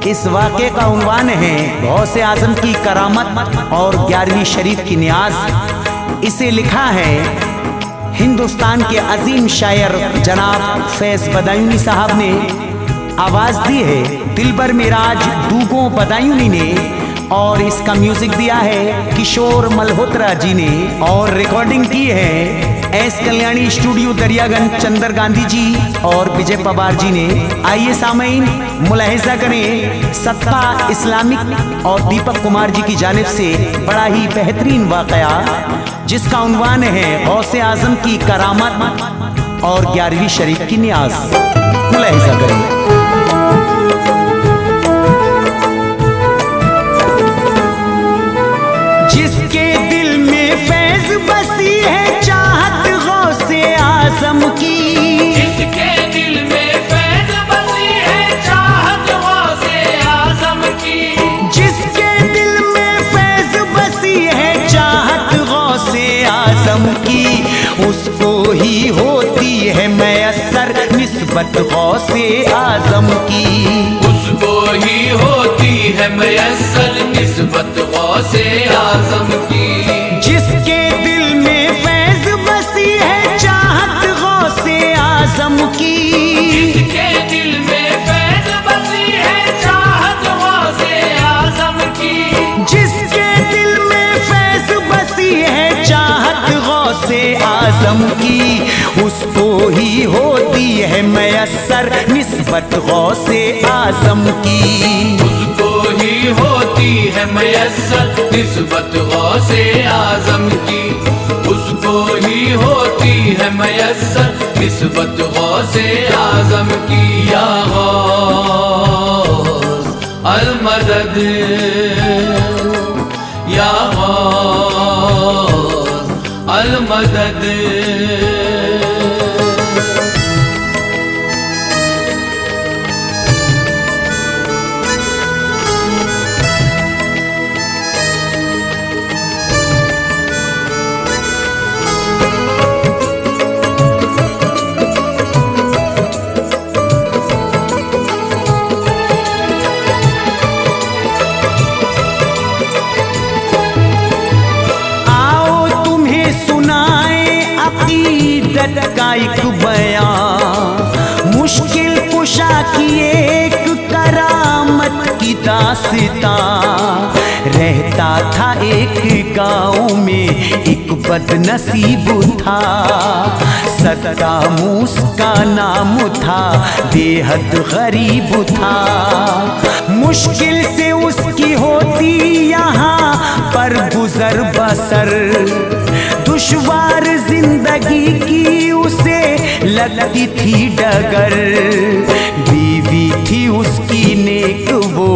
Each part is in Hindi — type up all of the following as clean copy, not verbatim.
इस वाक़े का उन्वान है गौसे आज़म की करामत और 11वीं शरीफ की नियाज। इसे लिखा है हिंदुस्तान के अजीम शायर जनाब फैज़ बदायूनी साहब ने, आवाज़ दी है दिलबर मिराज दूगों बदायूनी ने, और इसका म्यूजिक दिया है किशोर मल्होत्रा जी ने, और रिकॉर्डिंग की है एस कल्याणी स्टूडियो दरियागंज चंदर गांधी जी और विजय पवार जी ने। आइए सामईन मुलाहिजा करें सत्ता इस्लामिक और दीपक कुमार जी की जानिब से बड़ा ही बेहतरीन वाक़या जिसका उन्वान है गौसे आज़म की करामत और 11वीं शरीफ की नियाज। मुलाहिजा करें। जिसके दिल में फैज़ बसी है चाहत गौसे आज़म की, जिसके दिल में फैज़ बसी है चाहत गौसे आज़म की, जिसके दिल में फैज़ बसी है चाहत गौसे आज़म की, उसको ही होती है मैसर निस्बत गौसे आज़म की, उसको ही होती है मैसर निस्बत गौसे आज़म की। जिसके दिल में फैज़ बसी है चाहत गौसे आज़म की, जिसके दिल में फैज़ बसी है चाहत गौसे आज़म की, जिसके दिल में फैज़ बसी है चाहत गौसे आज़म की, उसको ही होती है मैसर निस्बत गौसे आज़म की, उसको ही होती है मैसर निस्बत गौसे आज़म की, उसको ही होती है मैसर निस्बत गौसे आज़म की। या गौस अल मदद, या गौस अल मदद। का एक बयां मुश्किल कुशा की एक करामत की दास्तां। रहता था एक गांव में एक बदनसीब था, सद्दाम उसका नाम था, बेहद गरीब था। मुश्किल से उसकी होती यहाँ पर गुजर बसर, दुश्वार जिंदगी की उसे लगती थी डगर। बीवी थी उसकी नेक वो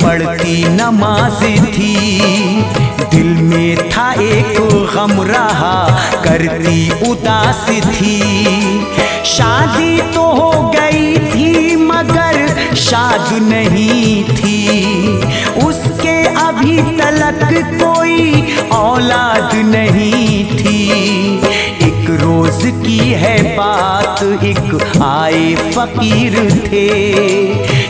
पढ़ती नमाज थी, दिल में था एक गम रहा करती उदास थी। शादी तो हो गई थी मगर शाद नहीं थी, उसके अभी तलक कोई औलाद नहीं थी। एक रोज की है बात, एक आए फकीर थे,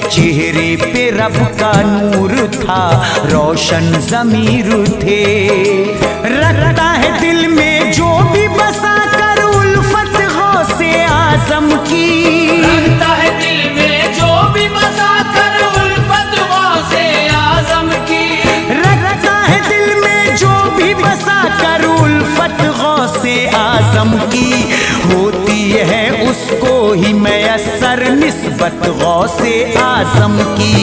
चेहरे पे रब का नूर था, रोशन ज़मीर थे। रखता है दिल में जो भी बसा कर उल्फत गौसे आज़म की, रखता है दिल में जो भी बसा कर उल्फत गौसे आज़म की, रखता है दिल में जो भी बसा कर उल्फत गौसे आज़म की। होती है उसको ही मैसर निस्बत गौसे आज़म की,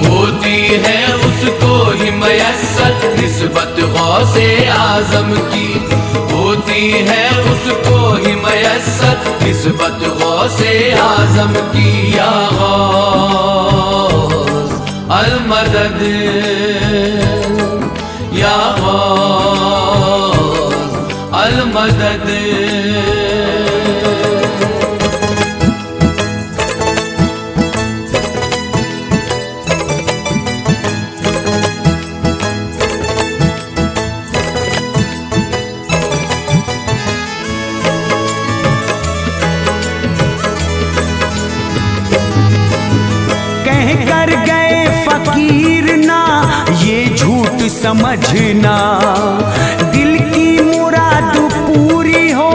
होती है उसको ही मैसर निस्बत गौसे आज़म की, होती है उसको ही मैसर निस्बत गौसे आज़म की। या गौस अल मदद, या गौस अल मदद। कह कर गए फकीर ना ये झूठ समझना। दिल की मुराद पूरी हो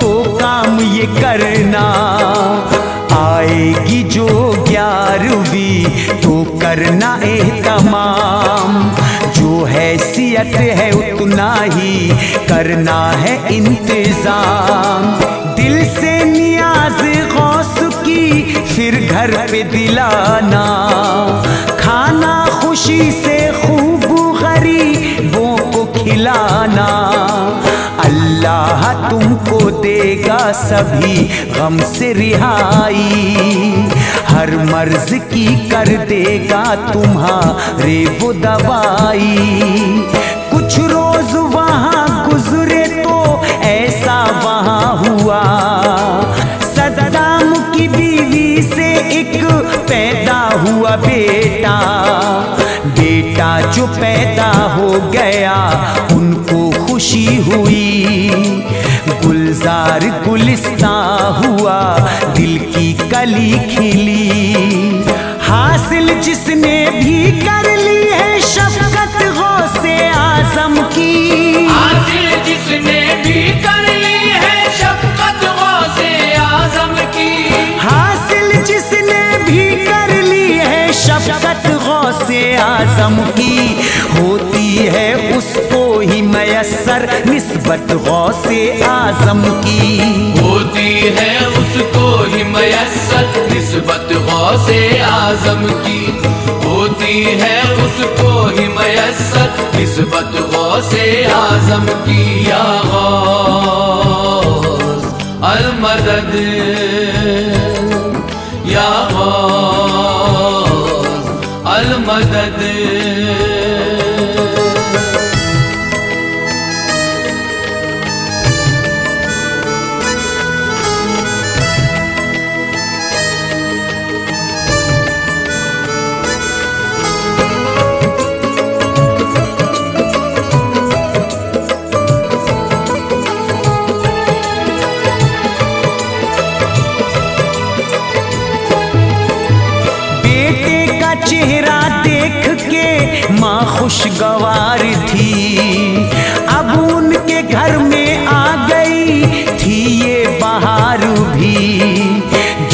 तो काम ये करना। आएगी जो 11वीं तो करना एहतमाम। जो हैसियत है उतना ही करना है इंतजाम। दिल से नियाज गौस की फिर घर पे दिलाना। खाना खुशी से खूब गरीबों को खिलाना। अल्लाह तुमको देगा सभी गम से रिहाई। हर मर्ज की कर देगा तुम्हारे वो दवाई। कुछ रोज वहाँ गुजरे तो ऐसा वहाँ हुआ। सद्दाम की बीवी से एक पैदा हुआ बेटा। बेटा जो पैदा हो गया उनको खुशी हुई। गुलजार गुलिस्तां हुआ, दिल की कली खिली। हासिल जिसने भी कर ली है शफ़क़त गौसे आज़म की। हासिल जिसने भी कर ली है शफ़क़त गौसे आज़म की। हासिल जिसने भी कर ली है शफ़क़त गौसे आज़म की। होती है उसको ही मयस्सर निस्बत गौसे आज़म की। होती है उसको ही मयस्सर निस्बत गौसे आज़म की। होती है उसको ही मयस्सर निस्बत गौसे आज़म की। या गौस अल मदद, या गौस अल मदद। चेहरा देख के माँ खुशगवार थी। अब उनके घर में आ गई थी ये बहार भी।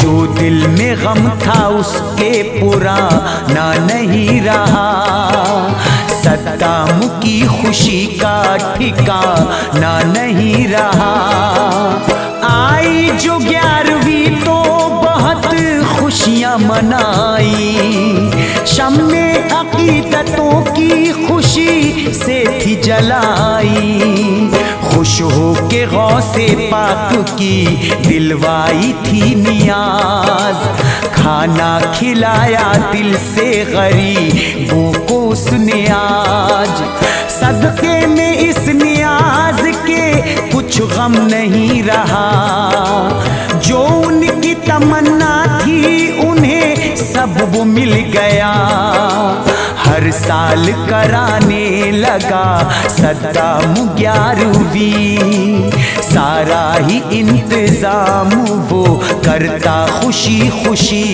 जो दिल में गम था उसके पुराना नहीं रहा। सद्दाम की खुशी का ठिकाना नहीं रहा। आई जो 11वीं तो बहुत खुशियाँ मनाई। शम्मे अकीदतों की खुशी से थी जलाई। खुश हो के गौसे पाक की दिलवाई थी नियाज। खाना खिलाया दिल से गरीबों को उसने आज। सदके में इस नियाज के कुछ गम नहीं रहा। जो उनकी तमन्ना थी उन्हें सब वो मिल गया। हर साल कराने लगा सद्दाम 11वीं। सारा ही इंतजाम वो करता खुशी खुशी।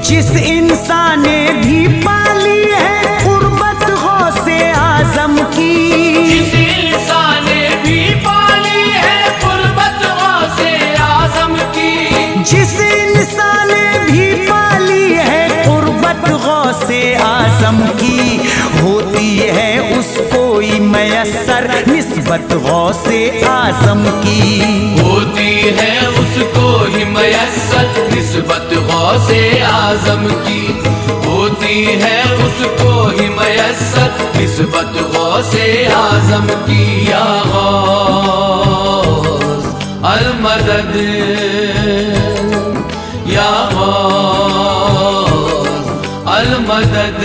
जिस इंसान ने भी पाली है कुर्बत गौसे आज़म की। जिस इंसान ने भी पाली है कुर्बत गौसे आज़म की। जिस इंसान ने भी पाली है कुर्बत गौसे आज़म की। होती है उसको ही मयस्सर निस्बत गौसे आज़म की। होती है उसको ही मयस्सर निस्बत गौसे आज़म की। होती है उसको ही मयस्सर निस्बत गौसे आज़म की। या गौस अल मदद, या गौस अल मदद।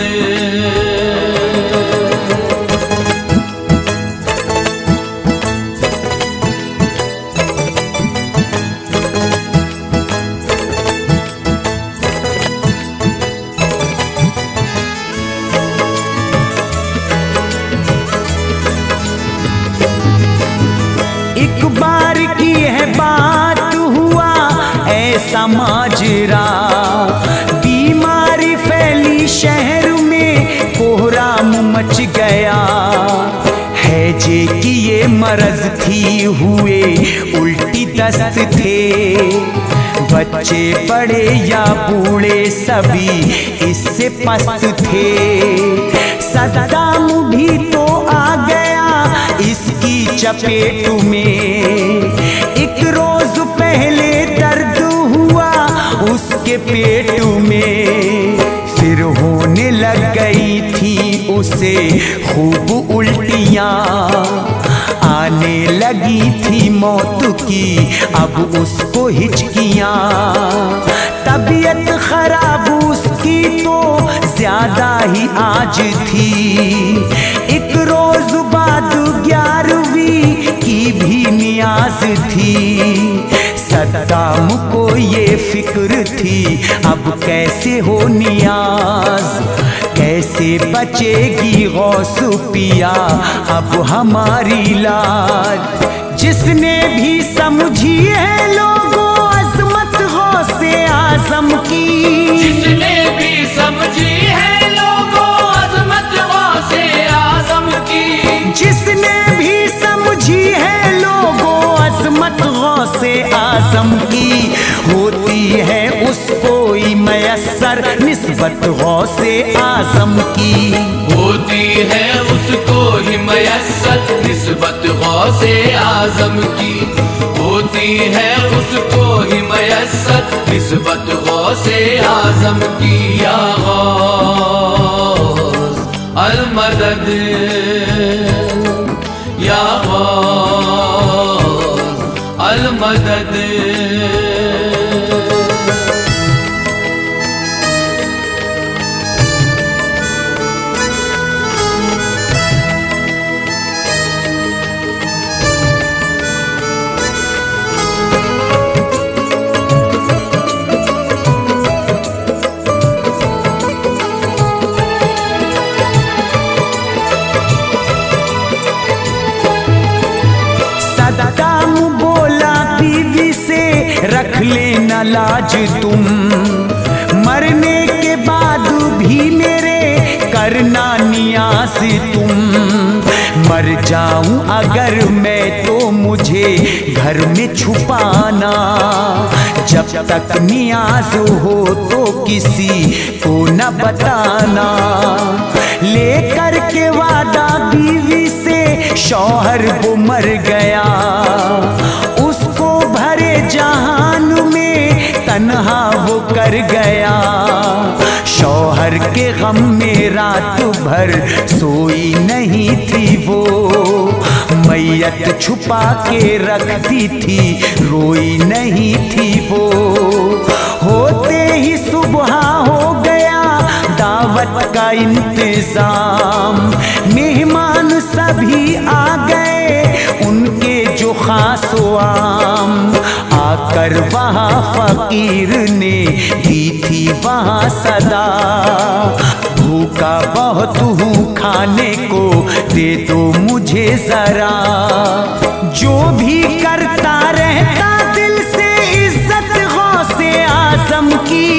एक बार की है बात हुआ ऐसा माजरा। बीमारी फैली शहर हैजे की ये मरज थी, हुए उल्टी दस्त थे। बच्चे बड़े या बूढ़े सभी इससे पस्त थे। सद्दाम भी तो आ गया इसकी चपेट में। एक रोज पहले दर्द हुआ उसके पेट में, फिर होने लग गई थी उसे खूब उल्टियाँ। आने लगी थी मौत की अब उसको हिचकियाँ। तबीयत खराब उसकी तो ज्यादा ही आज थी। एक रोज बाद 11वीं की भी नियाज थी। सद्दाम को ये फिक्र थी अब कैसे हो नियाज, कैसे बचेगी गौस पिया अब हमारी लाज। जिसने भी समझी है लोगों अजमत गौसे आजम की, जिसने भी समझी है लोगों अजमत गौसे आजम की, जिसने भी समझी है लोगों अजमत गौसे आजम की, होती है उसको ही मयस्सर निस्बत गौसे आजम की। होती है उसको ही मयस्सर निस्बत गौसे आजम की। होती है उसको ही मयस्सर निस्बत गौसे आजम की। या गौस अल-मदद, या गौस अल-मदद। सद्दाम बोला बीवी से रख लेना लाज तुम, मरने के बाद भी मेरे करना नियाज तुम। मर जाऊं अगर मैं तो मुझे घर में छुपाना, जब तक नियाज हो तो किसी को न बताना। लेकर के वादा बीवी से शौहर वो मर गया, उसको भरे जहान में तन्हा वो कर गया। शौहर के गम में रात भर सोई नहीं थी वो, मैयत छुपा के रखती थी रोई नहीं थी वो। होते ही सुबह हो गया दावत का इंतजाम, मेहमान सभी आ गए उनके जो खास आम। आकर वहाँ फकीर ने दी थी वहाँ सदा, भूखा बहुत हूँ खाने को दे दो मुझे जरा। जो भी करता रहता दिल से इज्जत गौसे आजम की,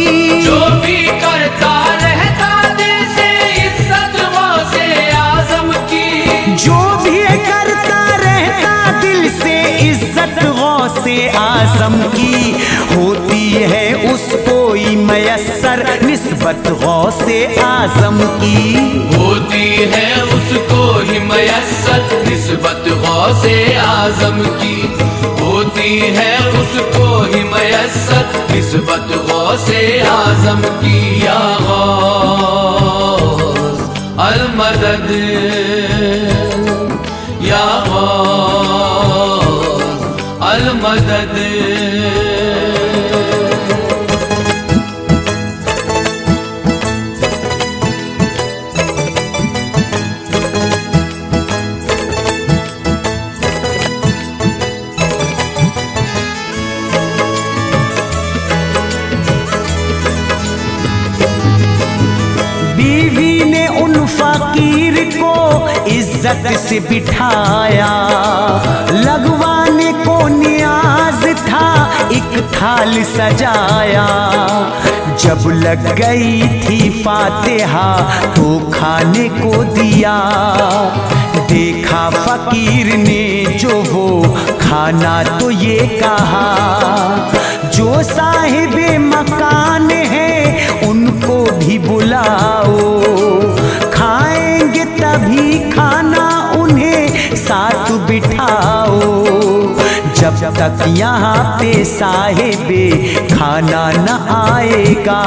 जो भी करता रहता दिल से इज्जत गौसे आजम की, जो भी करता रहता दिल से इज्जत गौसे आजम की। होती है उसको ही मयस्सर निस्बत गौसे आजम की। होती है उसको ही मयस्सर निस्बत गौसे आजम की। होती है उसको ही मयस्सर निस्बत गौसे आजम की। या गौस अल-मदद, या गौस अल-मदद। बीवी ने उन फकीर को इज्जत से बिठाया, लगवाने को नियाज था एक थाल सजाया। जब लग गई थी फातिहा तो खाने को दिया, देखा फकीर ने जो वो खाना तो ये कहा, जो साहिबे मकान है उनको भी बुलाओ, खाएंगे तभी खाना उन्हें साथ बिठाओ। जब तक यहाँ पे साहिबे खाना न आएगा,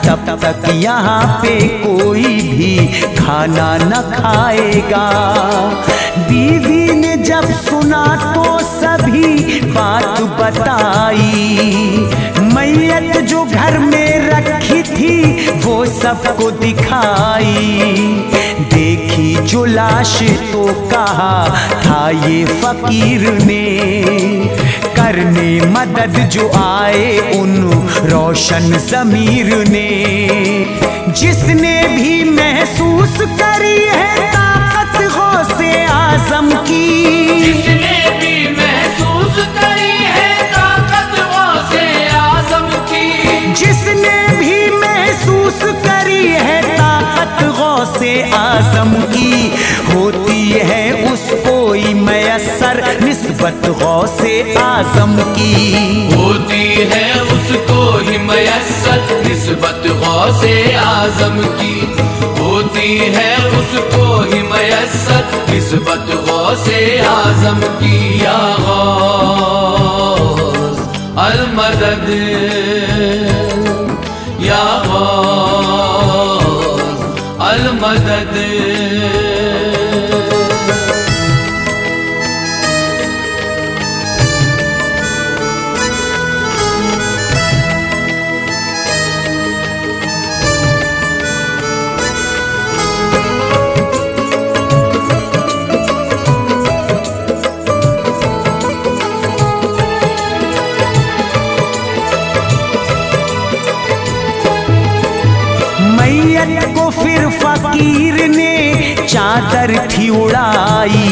तब तक यहाँ पे कोई भी खाना न खाएगा। बीवी ने जब सुना तो सभी बात बताई, मैयत जो घर में रखी थी वो सबको दिखाई। देखी जो लाश तो कहा था ये फकीर ने, करने मदद जो आए उन रोशन ज़मीर ने। जिसने भी महसूस करी है ताकत गौसे आज़म की, जिसने भी महसूस करी है ताकत गौसे आज़म की, जिसने भी महसूस करी है ताकत गौसे आज़म की, होती है उसको ही मयस्सर निस्बत गौसे आज़म की, होती है उसको ही मयस्सर निस्बत गौसे आज़म की, होती है उसको ही मयस्सर निस्बत गौसे आज़म की। या गौस अल मदद, या गौस अल मदद। मैयत को फिर फकीर ने चादर थी उड़ाई,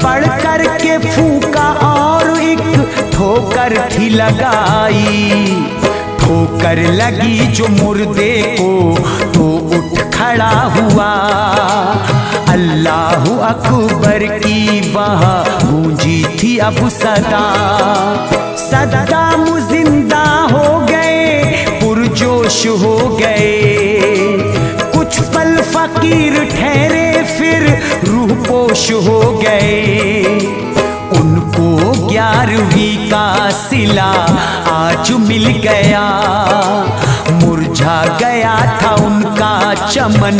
पढ़ कर के फूका और एक ठोकर थी लगाई। ठोकर लगी जो मुर्दे को तो उठ खड़ा हुआ, अल्लाहु अकबर की वहाँ गूंजी थी अब सदा। सद्दाम जिंदा हो गए, पुरजोश हो गए, कुछ पल फकीर ठहरे फिर रूह पोश हो गए। उनको 11वीं का सिला आज मिल गया, मुरझा गया था उनका चमन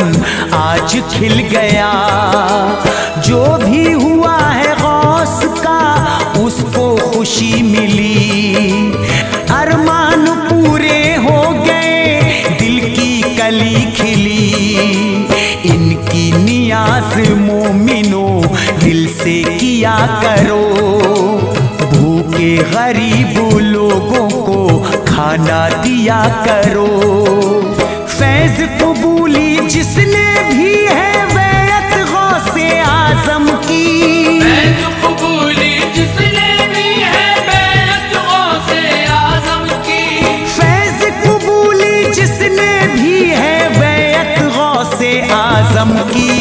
आज खिल गया। जो भी हुआ है गौस का उसको खुशी मिली, अरमान पूरे हो गए, दिल की कली खिली। इनकी नियाज मोमिनो दिल से किया करो, भूखे गरीब लोगों को खाना दिया करो। फैज कबूली जिसने भी है बैत गौसे आज़म की, फैज कबूली जिसने भी है बैत गौसे आज़म की, फैज कबूली जिसने भी है बैत गौसे आज़म की,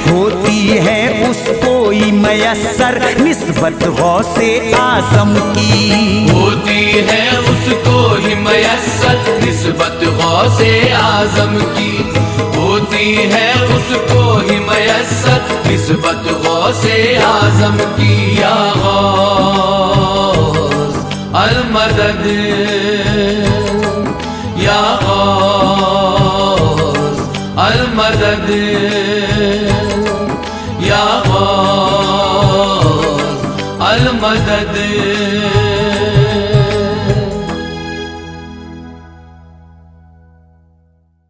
होती है उसको ही मयस्सर निस्बत गौसे आज़म की, होती है उसको ही मयस्सर निस्बत गौसे आज़म की, होती है उसको ही मयस्सर निस्बत गौसे आज़म की। या गौस अल मदद, या गौस अल मदद, या गौस अल मदद।